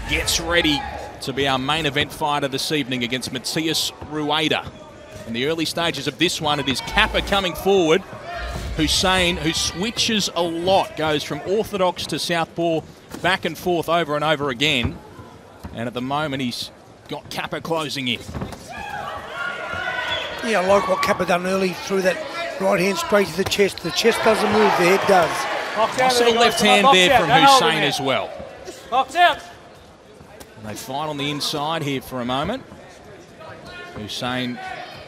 Gets ready to be our main event fighter this evening against Matthias Rueda. In the early stages of this one, it is Kappa coming forward. Hussain, who switches a lot, goes from orthodox to southpaw, back and forth over and over again. And at the moment, he's got Kappa closing in. Yeah, I like what Kappa done early through that right hand straight to the chest. The chest doesn't move, the head does. Also the left hand there from Hussain as well. Box out. And they fight on the inside here for a moment. Hussain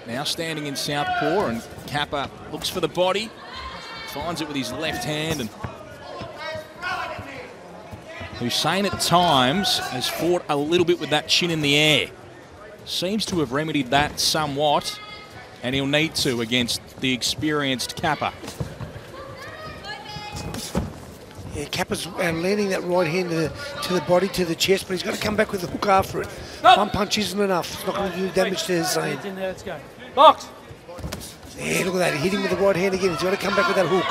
now standing in southpaw, and Kappa looks for the body, finds it with his left hand, and Hussain at times has fought a little bit with that chin in the air. Seems to have remedied that somewhat, and he'll need to against the experienced Kappa. Yeah, Kappa's landing that right hand to the body, to the chest, but he's got to come back with the hook after it. One punch isn't enough. It's not going to do damage to Hussain. Let's go. Box. Yeah, look at that. He hit him with the right hand again. He's got to come back with that hook.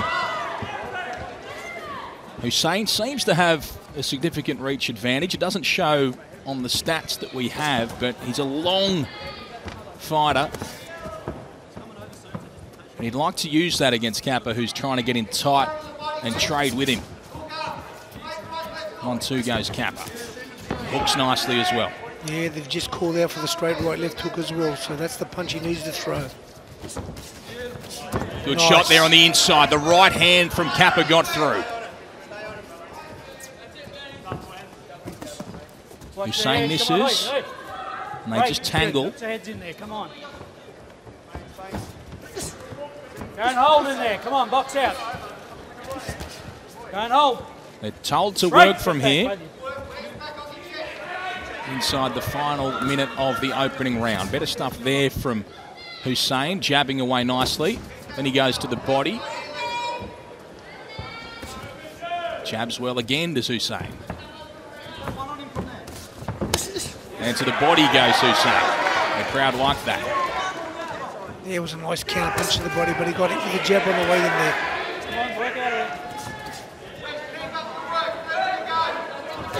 Hussain seems to have a significant reach advantage. It doesn't show on the stats that we have, but he's a long fighter. And he'd like to use that against Kappa, who's trying to get in tight and trade with him. 1-2 goes Kappa. Hooks nicely as well. Yeah, they've just called out for the straight right left hook as well, so that's the punch he needs to throw. Good shot there on the inside. The right hand from Kappa got through. Hussain misses, and they just tangle. Put your heads in there, come on. Go and hold in there, come on, box out. Go and hold. They're told to work from here inside the final minute of the opening round. Better stuff there from Hussain, jabbing away nicely. Then he goes to the body. Jabs well again, does Hussain. And to the body goes Hussain. The crowd like that. Yeah, it was a nice counter punch to the body, but he got it with the jab on the way in there. Come on, work out of it.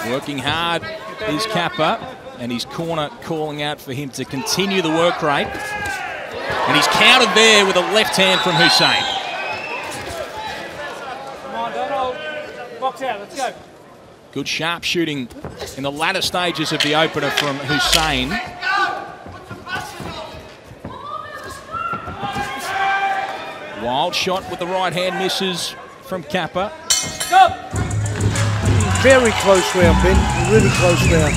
Working hard is Kappa, and his corner calling out for him to continue the work rate. And he's countered there with a left hand from Hussain. Come on, don't hold. Box out, let's go. Good sharp shooting in the latter stages of the opener from Hussain. Wild shot with the right hand misses from Kappa. Stop. Very close round, Ben. Really close round.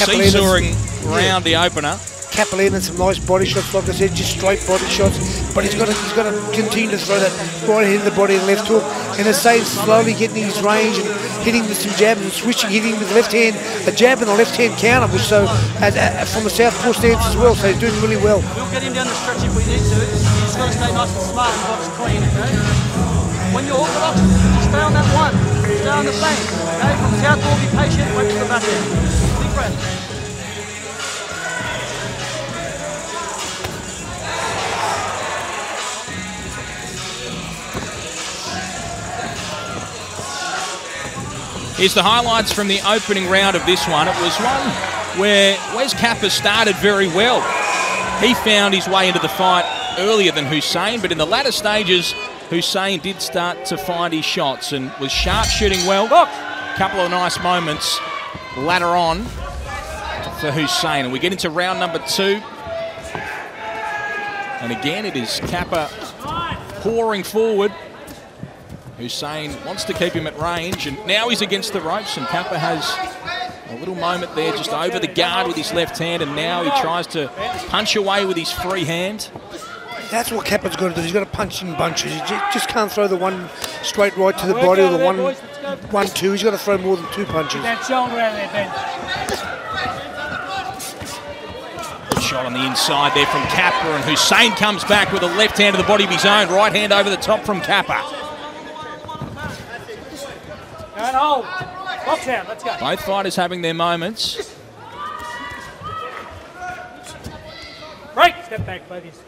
Seesawing round the opener. Kappa landed some nice body shots, like I said, just straight body shots. But he's got to continue to throw that right hand to the body and left hook. And Hussein's slowly getting his range and hitting with some jabs and switching, hitting with the left hand, a jab and a left hand counter, which so from the southpaw stance as well. So he's doing really well. We'll get him down the stretch if we need to. He's got to stay nice and smart and box clean. Okay? When you're orthodox, stay on that one. Stay on the flank. Okay? From southpaw, be patient. Wait for the back end. Big breath. Here's the highlights from the opening round of this one. It was one where Wes Kappa started very well. He found his way into the fight earlier than Hussain, but in the latter stages, Hussain did start to find his shots and was sharp shooting well. A couple of nice moments later on for Hussain. And we get into round number 2. And again, it is Kappa pouring forward. Hussain wants to keep him at range, and now he's against the ropes, and Kappa has a little moment there just over the guard with his left hand, and now he tries to punch away with his free hand. That's what Kappa's got to do. He's got to punch in bunches. He just can't throw the one straight right to the body or the 1-2. He's got to throw more than 2 punches. That shoulder out there, Ben. Good shot on the inside there from Kappa, and Hussain comes back with a left hand to the body of his own. Right hand over the top from Kappa. And hold. Box out, let's go. Both fighters having their moments. Break. Step back, ladies.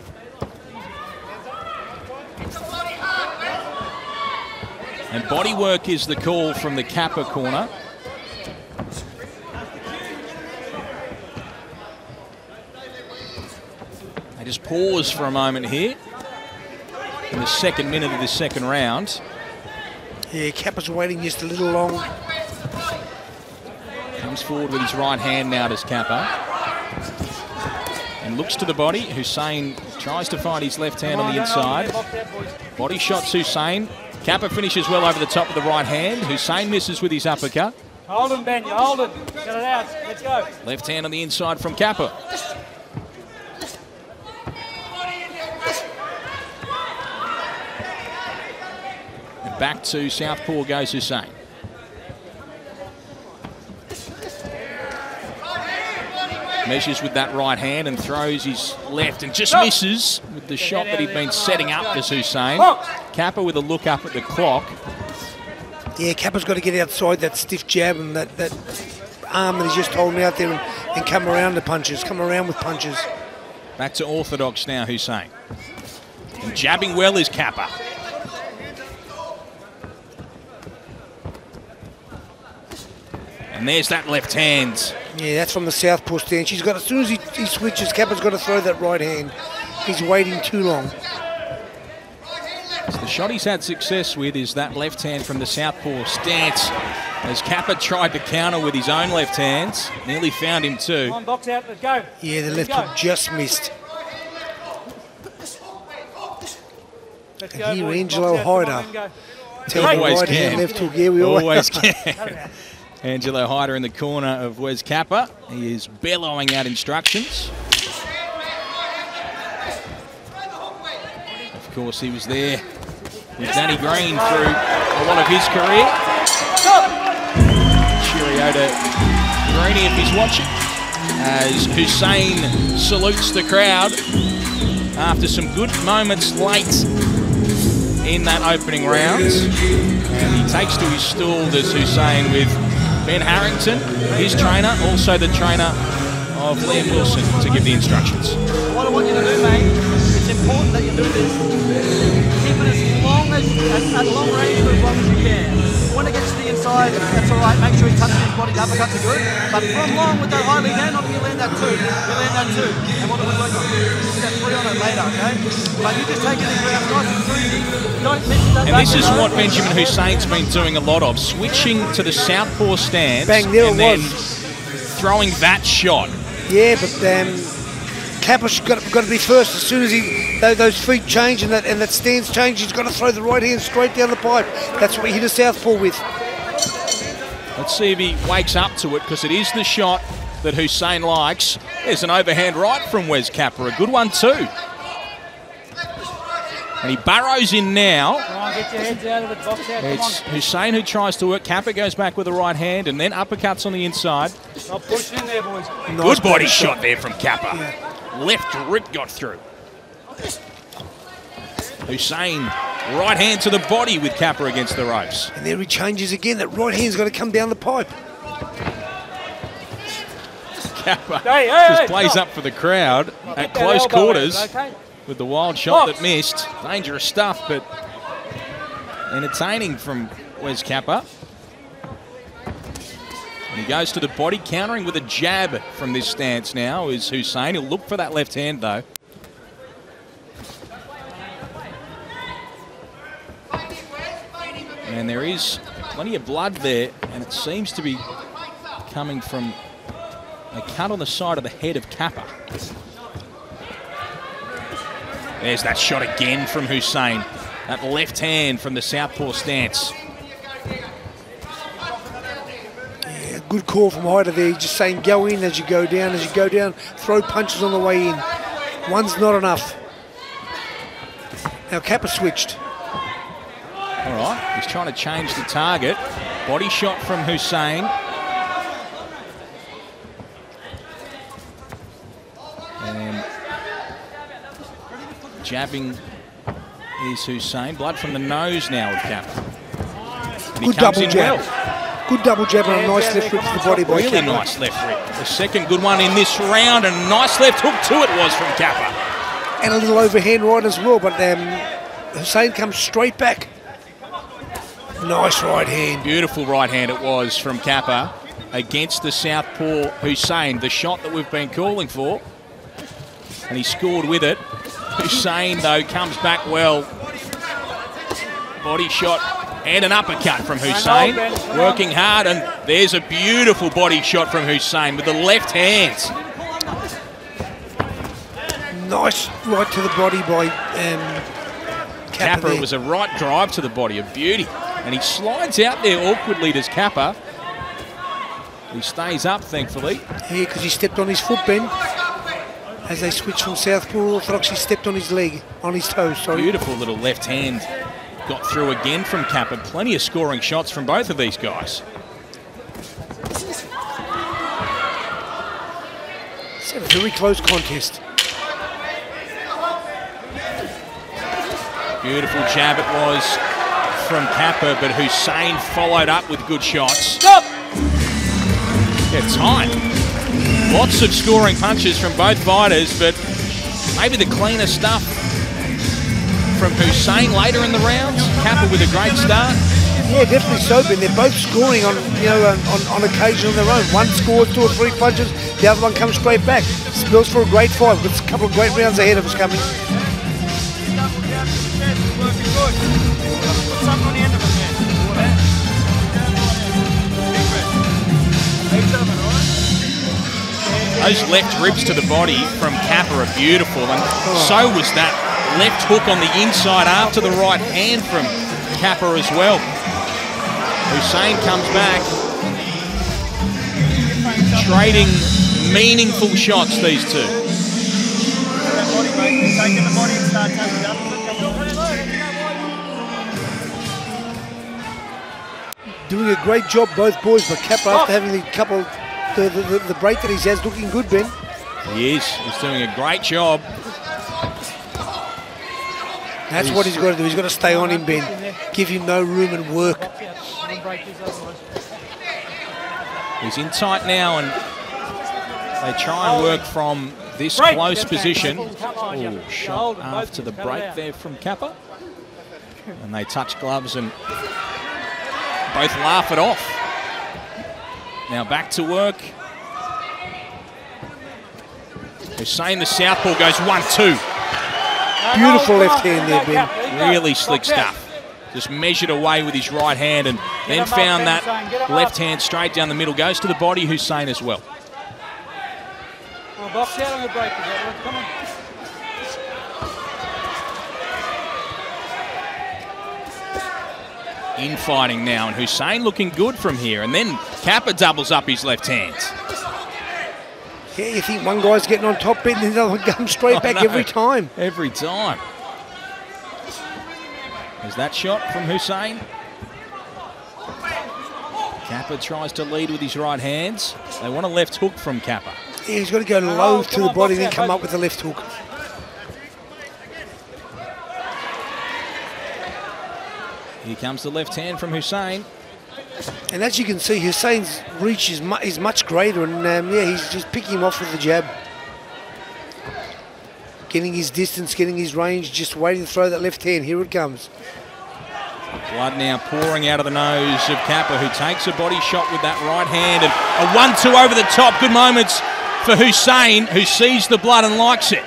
And body work is the call from the Kappa corner. They just pause for a moment here in the second minute of this second round. Yeah, Kappa's waiting just a little long. Comes forward with his right hand now, does Kappa. And looks to the body. Hussain tries to find his left hand on the inside. Body shots Hussain. Kappa finishes well over the top of the right hand. Hussain misses with his uppercut. Hold him, Ben. Hold him. Get it out. Let's go. Left hand on the inside from Kappa. And back to southpaw goes Hussain. Measures with that right hand and throws his left and just misses with the shot that he'd been setting up as Hussain. Kappa with a look up at the clock. Yeah, Kappa's got to get outside that stiff jab and that arm that he's just holding out there and come around the punches, come around with punches. Back to orthodox now, Hussain. And jabbing well is Kappa. And there's that left hand. Yeah, that's from the southpaw stance. He's got, as soon as he switches, Kappa's got to throw that right hand. He's waiting too long. So the shot he's had success with is that left hand from the southpaw stance. As Kappa tried to counter with his own left hands, nearly found him too. Come on, box out. Let's go. Yeah, the left hook just missed. Let's And go, here, boys. Angelo Box out. Come on, Hyder. then go. Tell me Always right hand, can. left hook. Yeah, we Always can. Angelo Hyder in the corner of Wes Kappa. He is bellowing out instructions. Of course, he was there with Danny Green through a lot of his career. Cheerio to Greenie if he's watching, as Hussain salutes the crowd after some good moments late in that opening round. And he takes to his stool, does Hussain, with Ben Harrington, his trainer, also the trainer of Liam Wilson, to give the instructions. What I want you to do, mate, it's important that you do this. Keep it as long at long range for as long as you can. When it gets to the inside, that's all right. Make sure he touches his body. The uppercuts are good. But from long with that high lead hand, you land that two. You land that two. And what do we work on? We'll get three on it later, okay? But you just take it in rounds nice and easy. Don't miss that. And this is what Benjamin Hussein's been doing a lot of, switching to the southpaw stance. Bang, there and it then was. throwing that shot. Yeah, but Kappa's got to be first. As soon as those feet change and that stance change, he's got to throw the right hand straight down the pipe. That's what he hit a southpaw with. Let's see if he wakes up to it, because it is the shot that Hussain likes. There's an overhand right from Wes Kappa, a good one too. And he burrows in now. Come on, get your heads out of it. Box out. Come It's on. Hussain who tries to work. Kappa goes back with the right hand and then uppercuts on the inside. Stop pushing in there, boys. Nice Good body shot there from Kappa. Yeah. Left rip got through. Hussain, right hand to the body with Kappa against the ropes. And there he changes again. That right hand's got to come down the pipe. Kappa Hey, just plays stop. up for the crowd at Get that close elbow quarters out, okay? with the wild shot Box. that missed. Dangerous stuff, but entertaining from Wes Kappa. And he goes to the body, countering with a jab from this stance now is Hussain. He'll look for that left hand though. And there is plenty of blood there, and it seems to be coming from a cut on the side of the head of Kappa. There's that shot again from Hussain. That left hand from the southpaw stance. Yeah, good call from Hyder there. He's just saying go in as you go down, throw punches on the way in. One's not enough. Now Kappa switched. All right, he's trying to change the target. Body shot from Hussain. And jabbing is Hussain. Blood from the nose now of Kappa. And he Good comes double in jab. well. Good double jab and a nice left rip to the body by Really Kappa. nice left rip. The second good one in this round, and a nice left hook too it was from Kappa. And a little overhand right as well, but Hussain comes straight back. Nice right hand. Beautiful right hand it was from Kappa against the southpaw Hussain, the shot that we've been calling for. and he scored with it. Hussain, though, comes back well. Body shot and an uppercut from Hussain. Working hard, and there's a beautiful body shot from Hussain with the left hand. Nice right to the body by Kappa. It was a right drive to the body, a beauty. And he slides out there awkwardly, does Kappa. He stays up, thankfully. Yeah, because he stepped on his foot, Ben. As they switch from southpaw orthodox, he stepped on his leg, on his toes, sorry. Beautiful little left hand. Got through again from Kappa. Plenty of scoring shots from both of these guys. It's a very close contest. Beautiful jab it was from Kappa, but Hussain followed up with good shots. Stop! Yeah, tight. Lots of scoring punches from both fighters, but maybe the cleaner stuff from Hussain later in the rounds. Kappa with a great start. Yeah, definitely so, Ben. They're both scoring on, you know, on occasion on their own. One scores 2 or 3 punches, the other one comes straight back. Spills for a great fight. With a couple of great rounds ahead of us coming. Those left ribs to the body from Kappa are beautiful, and so was that left hook on the inside after the right hand from Kappa as well. Hussain comes back, trading meaningful shots, these two. Doing a great job, both boys, but Kappa, after having the couple, the break that he has, looking good, Ben. He is. He's doing a great job. That's what he's got to do. He's got to stay on him, Ben. Give him no room and work. He's in tight now, and they try and work from this close position. Ooh, shot after the break there from Kappa. And they touch gloves and both laugh it off. Now back to work. Hussain, the southpaw, goes 1-2. Beautiful left hand there, Ben. Really slick stuff. Just measured away with his right hand and then found that left hand straight down the middle. Goes to the body, Hussain as well. Box out on the break. Come on. Infighting now, and Hussain looking good from here. And then Kappa doubles up his left hand. Yeah, you think one guy's getting on top, Ben, and the other one comes straight back every time. Every time. There's that shot from Hussain. Kappa tries to lead with his right hands. They want a left hook from Kappa. Yeah, he's got to go low to the body and then come up with the left hook. Here comes the left hand from Hussain. And as you can see, Hussain's reach is much greater, and yeah, he's just picking him off with the jab. Getting his distance, getting his range, just waiting to throw that left hand. Here it comes. Blood now pouring out of the nose of Kappa, who takes a body shot with that right hand. And a 1-2 over the top. Good moments for Hussain, who sees the blood and likes it.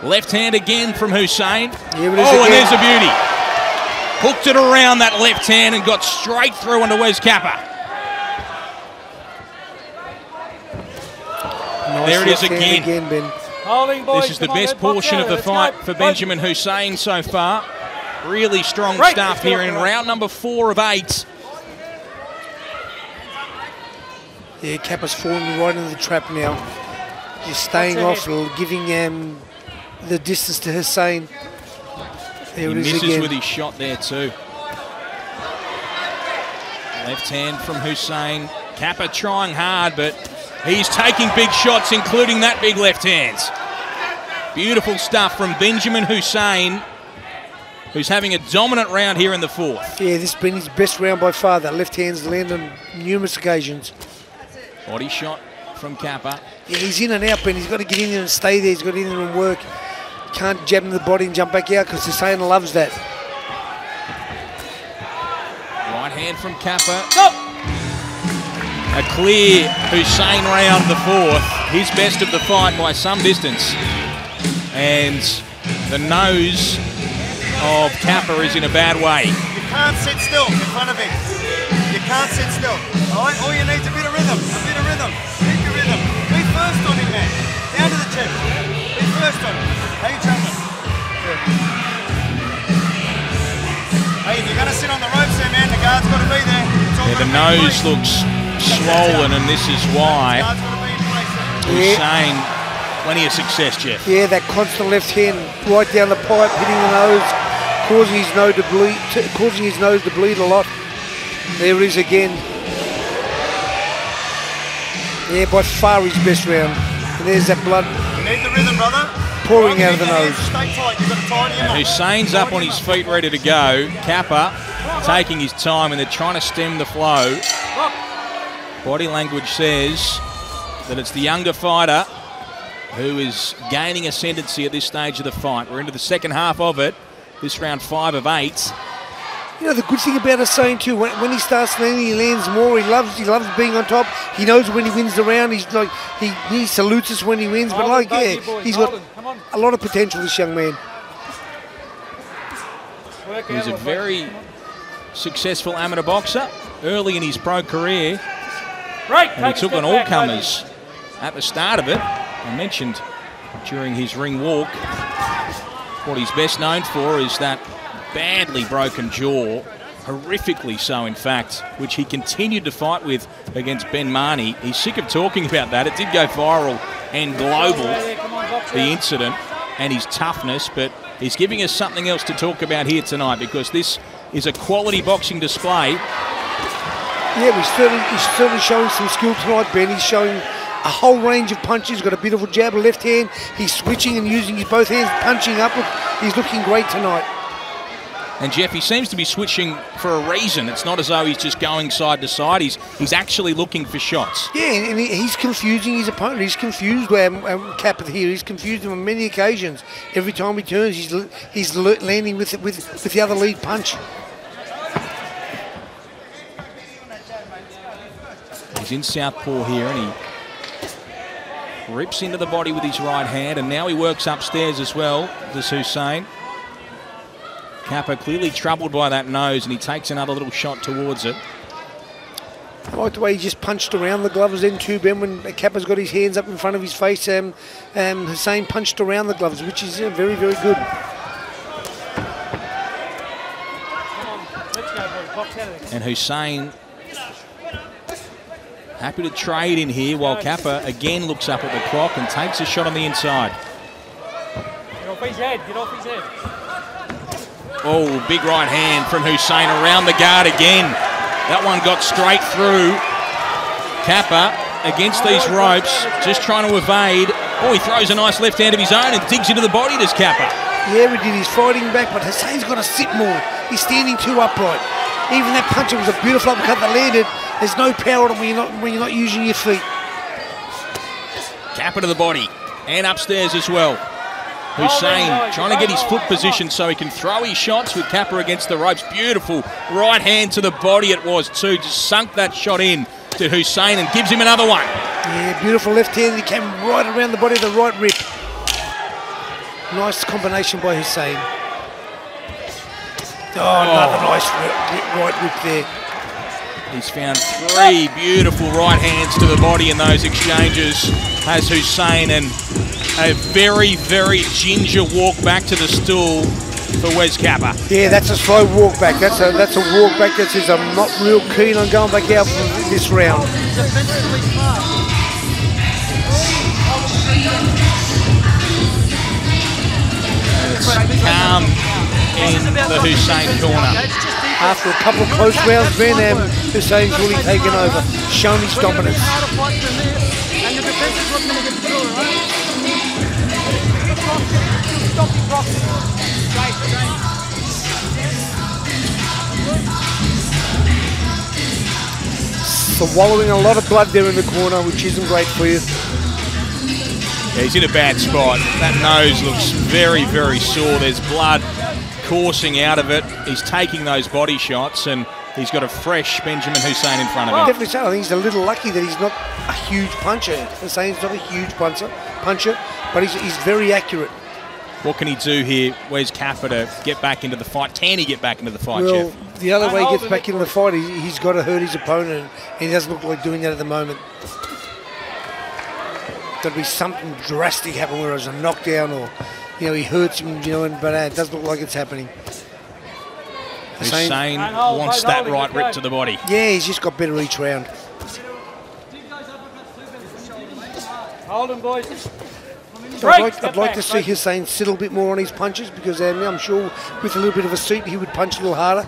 Left hand again from Hussain. And there's a beauty. Hooked it around that left hand and got straight through into Wes Kappa. Nice, there it is again. Ben. Holding, boys. This is the best portion of the fight for Benjamin Hussain so far. Really strong stuff here in round number 4 of 8. Yeah, Kappa's falling right into the trap now. Just staying off, giving the distance to Hussain. There He it is misses again. with his shot there too. Left hand from Hussain. Kappa trying hard, but he's taking big shots, including that big left hand. Beautiful stuff from Benjamin Hussain, who's having a dominant round here in the 4th. Yeah, this has been his best round by far. That left hand's landed on numerous occasions. Body shot from Kappa. Yeah, he's in and out, Ben. He's got to get in there and stay there. He's got to get in there and work. Can't jab in the body and jump back out because Hussain loves that. Right hand from Kappa. A clear Hussain round, the 4th. his best of the fight by some distance. And the nose of Kappa is in a bad way. You can't sit still in front of him. You can't sit still. All right? All you need is a bit of rhythm. A bit of rhythm. Keep your rhythm. Be first on him, man. Down to the chest. Be first on him. How you traveling? Hey, if you're going to sit on the ropes there, man, the guard's got to be there. The nose looks swollen, and this is why Hussain, plenty of success, Jeff. Yeah, that constant left hand right down the pipe, hitting the nose, causing his nose to bleed a lot. There he is again. Yeah, by far his best round. And there's that blood. You need the rhythm, brother. Pouring out of the nose. Stay tight. You've got to tighten him up. Hussein's up on his feet, ready to go. Kappa taking his time, and they're trying to stem the flow. Body language says that it's the younger fighter who is gaining ascendancy at this stage of the fight. We're into the second half of it. This round 5 of 8. You know, the good thing about Hussain too, when he starts landing, he lands more. He loves being on top. He knows when he wins the round. He's like he salutes us when he wins. But like, yeah, he's got a lot of potential, this young man. He's a very successful amateur boxer early in his pro career. And he took on all comers at the start of it. I mentioned during his ring walk, what he's best known for is that badly broken jaw, horrifically so in fact, which he continued to fight with against Ben Marnie. He's sick of talking about that. It did go viral and global, the incident, and his toughness, but he's giving us something else to talk about here tonight, because this is a quality boxing display. Yeah, he's certainly showing some skill tonight, Ben. He's showing a whole range of punches. He's got a beautiful jab, a left hand. He's switching and using his both hands, punching up. Look, he's looking great tonight. And Jeff, he seems to be switching for a reason. It's not as though he's just going side to side. He's actually looking for shots. Yeah, and he's confusing his opponent. He's confused Kappa here. He's confused him on many occasions. Every time he turns, he's landing with the other lead punch. He's in southpaw here, and he rips into the body with his right hand, and now he works upstairs as well, this Hussain. Kappa clearly troubled by that nose, and he takes another little shot towards it. I like the way he just punched around the gloves then too, Ben, when Kappa's got his hands up in front of his face. Hussain punched around the gloves, which is very, very good. And Hussain happy to trade in here, while Kappa again looks up at the clock and takes a shot on the inside. Get off his head, get off his head. Oh, big right hand from Hussain around the guard again. That one got straight through. Kappa against these ropes, just trying to evade. Oh, he throws a nice left hand of his own and digs into the body, does Kappa. Yeah, he did. He's fighting back, but Hussain's got to sit more. He's standing too upright. Even that punch, it was a beautiful uppercut that landed. There's no power when you're not using your feet. Kappa to the body and upstairs as well. Hussain trying to get his foot positioned so he can throw his shots with Kappa against the ropes. Beautiful right hand to the body it was too. Just sunk that shot in to Hussain and gives him another one. Yeah, beautiful left hand. He came right around the body of the right rib. Nice combination by Hussain. Oh, another nice right rip there. He's found 3 beautiful right hands to the body in those exchanges, has Hussain, and a very, very ginger walk back to the stool for Wes Kappa. Yeah, that's a slow walk back. That's a walk back that says I'm not real keen on going back out for this round. It's calm in the Hussain corner. After a couple of close rounds, Hussain's really taken over, shown his dominance. Swallowing a lot of blood there in the corner, which isn't great for you. Yeah, he's in a bad spot. That nose looks very, very sore. There's blood coursing out of it. He's taking those body shots, and Yeah. He's got a fresh Benjamin Hussain in front of him. Definitely so. I think he's a little lucky that he's not a huge puncher. Hussein's not a huge puncher, but he's very accurate. What can he do here? Where's Kappa to get back into the fight? Can he get back into the fight, Well, Jeff? the other way he gets back into the fight, he's got to hurt his opponent, and he doesn't look like doing that at the moment. There'll be something drastic happen, where it's a knockdown or, he hurts him, but it doesn't look like it's happening. Hussain wants that right rip to the body. Yeah, he's just got better each round. Hold him, boys. I'd like to see Hussain sit a little bit more on his punches, because I'm sure with a little bit of a seat he would punch a little harder.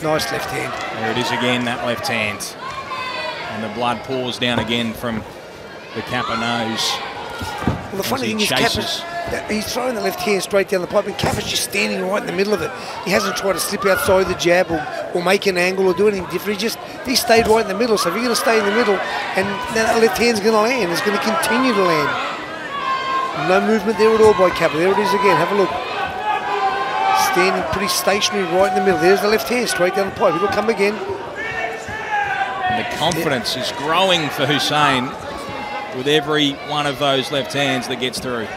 Nice left hand. There it is again, that left hand. And the blood pours down again from the Kappa nose. Well, the funny thing is, he's throwing the left hand straight down the pipe, and Kappa's just standing right in the middle of it. He hasn't tried to slip outside the jab or make an angle or do anything different. He stayed right in the middle. So if you're going to stay in the middle, and that left hand's going to land, it's going to continue to land. No movement there at all by Kappa. There it is again. Have a look. Standing pretty stationary right in the middle. There's the left hand straight down the pipe. It'll come again. And the confidence is growing for Hussain with every one of those left hands that gets through.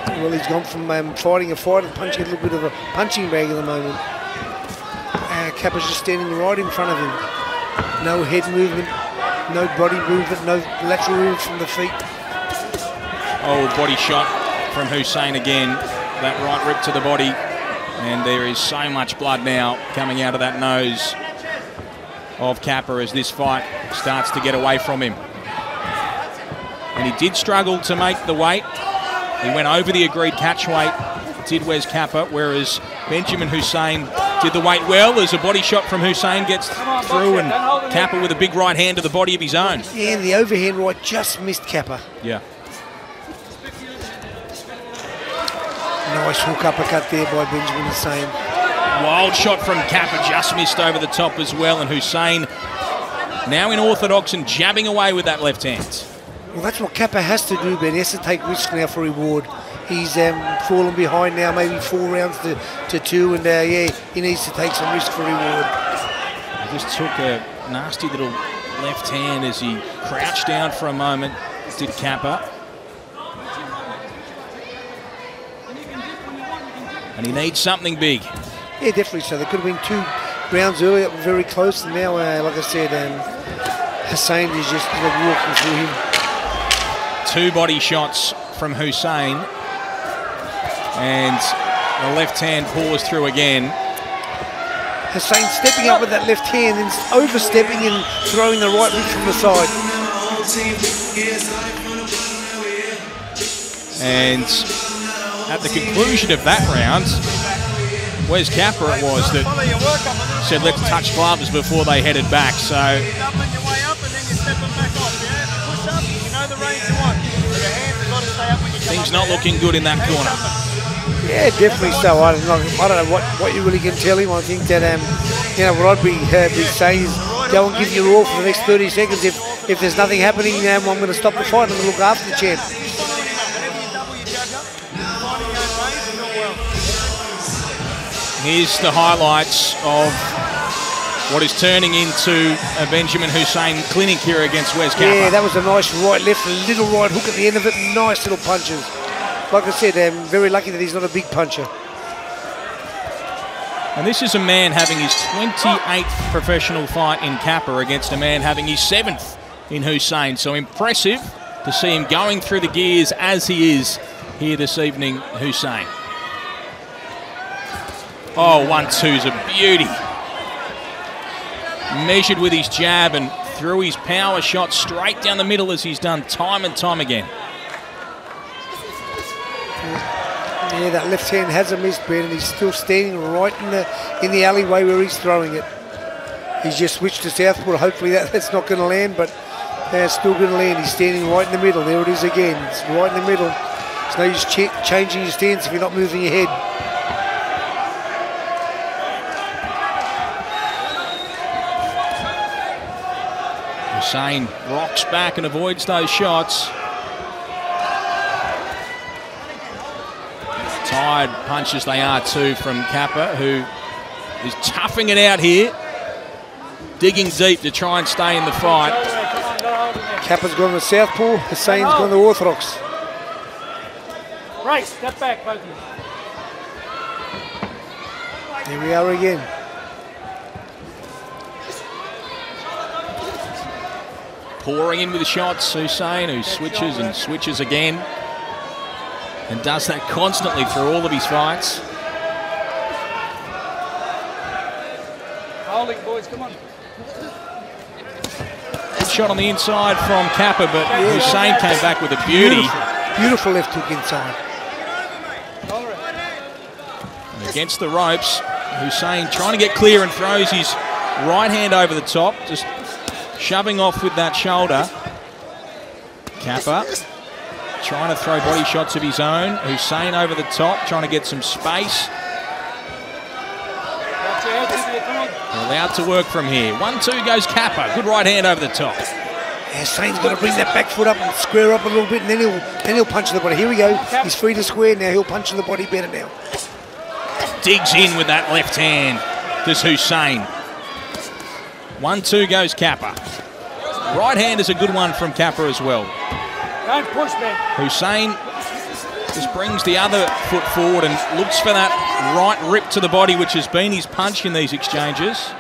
Well, he's gone from fighting a fight and punching a little bit of a punching bag at the moment. Kappa's just standing right in front of him. No head movement, no body movement, no lateral movement from the feet. Oh, body shot from Hussain again. That right rip to the body. And there is so much blood now coming out of that nose of Kappa as this fight starts to get away from him. And he did struggle to make the weight. He went over the agreed catch weight, did Wes Kappa, whereas Benjamin Hussain did the weight well as a body shot from Hussain gets through, and Kappa with a big right hand to the body of his own. Yeah, the overhand right just missed Kappa. Yeah. Nice hook uppercut there by Benjamin Hussain. Wild shot from Kappa, just missed over the top as well, and Hussain now in orthodox and jabbing away with that left hand. Well, that's what Kappa has to do, Ben. He has to take risks now for reward. He's fallen behind now, maybe 4 rounds to 2, and yeah, he needs to take some risk for reward. He just took a nasty little left hand as he crouched down for a moment, did Kappa. And he needs something big. Yeah, definitely so. There could have been 2 rounds earlier that were very close, and now, like I said, Hussain is just walking through him. 2 body shots from Hussain, and the left hand pours through again. Hussain stepping up with that left hand and overstepping and throwing the right hook from the side. And at the conclusion of that round, Wes Kappa it was that said let's touch gloves before they headed back. So things not looking good in that corner. Yeah, definitely so. I don't know what you really can tell him. I think that what I'd be saying is go and give your all for the next 30 seconds. If there's nothing happening, I'm going to stop the fight and look after the champ. Here's the highlights of what is turning into a Benjamin Hussain clinic here against Wes Kappa. Yeah, that was a nice right left, a little right hook at the end of it. Nice little punches. Like I said, I'm very lucky that he's not a big puncher. And this is a man having his 28th professional fight in Kappa against a man having his 7th in Hussain. So impressive to see him going through the gears as he is here this evening, Hussain. Oh, 1-2's a beauty. Measured with his jab and threw his power shot straight down the middle as he's done time and time again. Yeah, that left hand hasn't missed, Ben, and he's still standing right in the alleyway where he's throwing it. He's just switched to southpaw. Hopefully that's not going to land, but it's still going to land. He's standing right in the middle. There it is again. It's right in the middle. It's no use changing your stance if you're not moving your head. Hussain rocks back and avoids those shots. Tired punches they are too from Kappa, who is toughing it out here. Digging deep to try and stay in the fight. Kappa's gone to southpaw, Hussain's gone to orthodox. Right, step back, both of you. Here we are again. Pouring in with the shots, Hussain, who switches and switches again. And does that constantly through all of his fights. Holding, boys, come on. Shot on the inside from Kappa, but Hussain came back with a beauty. Beautiful left hook inside. And against the ropes, Hussain trying to get clear and throws his right hand over the top, just shoving off with that shoulder. Kappa trying to throw body shots of his own. Hussain over the top, trying to get some space. Allowed to work from here. 1-2 goes Kappa. Good right hand over the top. Hussain's got to bring that back foot up and square up a little bit, and then he'll punch in the body. Here we go. He's free to square now. He'll punch in the body better now. Digs in with that left hand. Does Hussain. 1-2 goes Kappa. Right hand is a good one from Kappa as well. Don't push, man. Hussain just brings the other foot forward and looks for that right rip to the body, which has been his punch in these exchanges.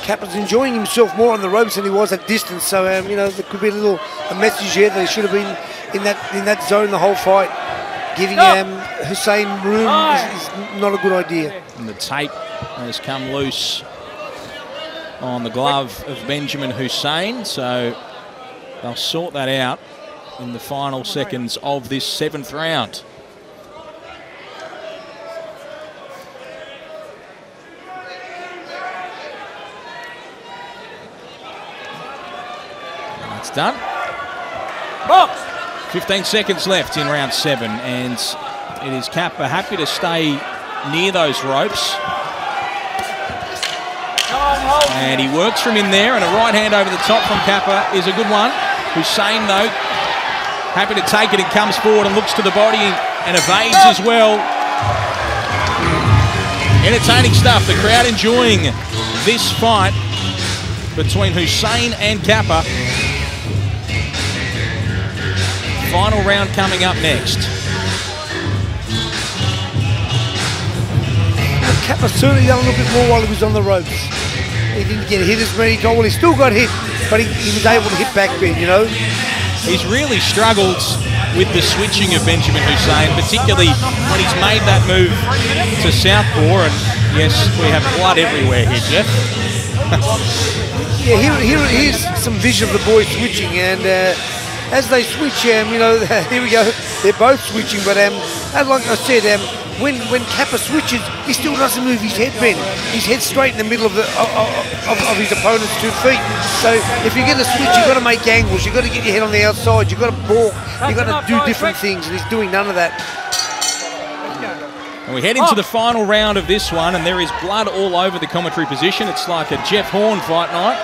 Kappa's enjoying himself more on the ropes than he was at distance, so you know, there could be a message here that he should have been in that zone the whole fight. Giving Hussain room is not a good idea. And the tape has come loose on the glove of Benjamin Hussain, so they'll sort that out in the final seconds of this 7th round. That's done. Box. 15 seconds left in round 7, and it is Kappa happy to stay near those ropes. And he works from in there, and a right hand over the top from Kappa is a good one. Hussain, though, happy to take it and comes forward and looks to the body and evades as well. Entertaining stuff. The crowd enjoying this fight between Hussain and Kappa. Final round coming up next. Kappa certainly done a little bit more while he was on the ropes. He didn't get hit as many times. Well, he still got hit, but he was able to hit back then, you know. He's really struggled with the switching of Benjamin Hussain, particularly when he's made that move to southpaw. And yes, we have blood everywhere here, Jeff. Yeah, here's some vision of the boys switching, and as they switch, you know, here we go. They're both switching, but like I said, when Kappa switches, he still doesn't move his head, Ben. His head's straight in the middle of his opponent's 2 feet. So if you're going to switch, you've got to make angles. You've got to get your head on the outside. You've got to balk. You've got to do different things, and he's doing none of that. And we head into the final round of this one, and there is blood all over the commentary position. It's like a Jeff Horn fight night.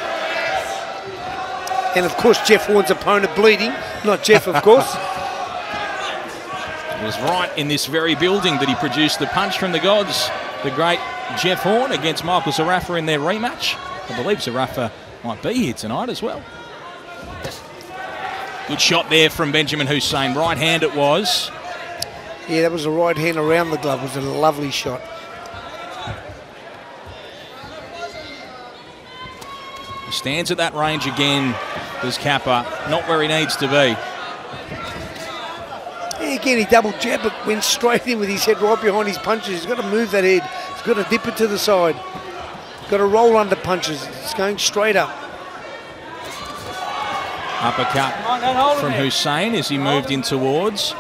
And of course, Jeff Horn's opponent bleeding. Not Jeff, of course. It was right in this very building that he produced the punch from the gods. The great Jeff Horn against Michael Zarafa in their rematch. I believe Zarafa might be here tonight as well. Good shot there from Benjamin Hussain. Right hand it was. Yeah, that was a right hand around the glove. It was a lovely shot. He stands at that range again, does Kappa. Not where he needs to be. Yeah, again, he double jab, but went straight in with his head right behind his punches. He's got to move that head. He's got to dip it to the side. Got to roll under punches. It's going straight up. Uppercut from Hussain as he moved in towards.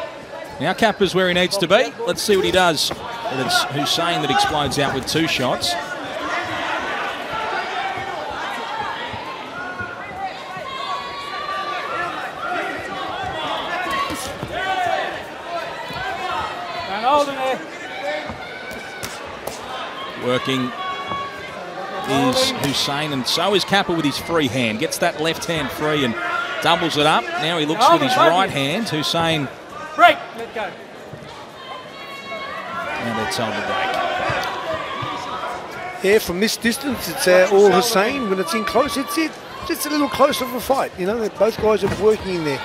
Now Kappa's where he needs to be. Let's see what he does. But it's Hussain that explodes out with 2 shots. Working is Hussain, and so is Kappa with his free hand. Gets that left hand free and doubles it up. Now he looks with his right hand. Hussain. Break. Let go. And they're told to break. Yeah, from this distance, it's all Hussain. When it's in close, it's just a little closer of a fight. You know, both guys are working in there.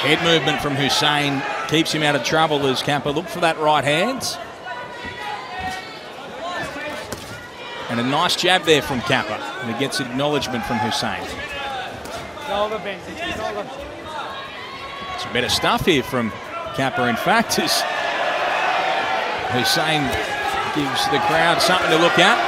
Head movement from Hussain keeps him out of trouble as Kappa look for that right hand. And a nice jab there from Kappa. And he gets acknowledgement from Hussain. Some better stuff here from Kappa, in fact, as Hussain gives the crowd something to look at.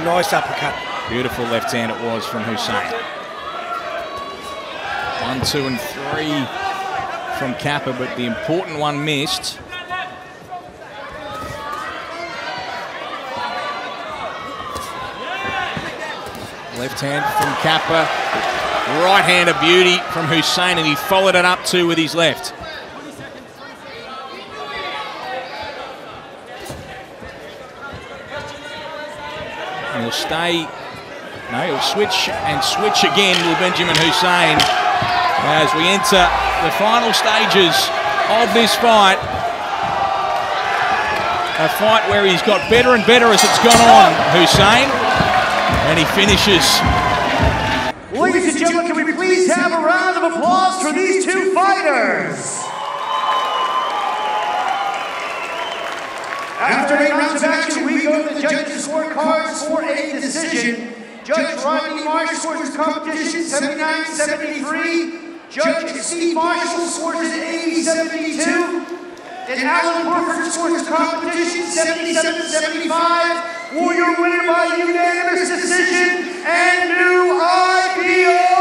Nice uppercut. Beautiful left hand it was from Hussain. 1, 2, and 3 from Kappa, but the important one missed. Left hand from Kappa. Right hand of beauty from Hussain, and he followed it up too with his left. And he'll stay. No, he'll switch and switch again, will Benjamin Hussain, as we enter the final stages of this fight. A fight where he's got better and better as it's gone on, Hussain, and he finishes. Ladies and gentlemen, can we please have a round of applause for these two fighters? After 8 rounds of action, we go to the judges' scorecards for a decision. Judge Rodney Marsh scores the competition 79-73. Judge Steve Marshall scores it 80-72. And Alan Burford scores the competition 77-75. Warrior winner by unanimous decision and new IPO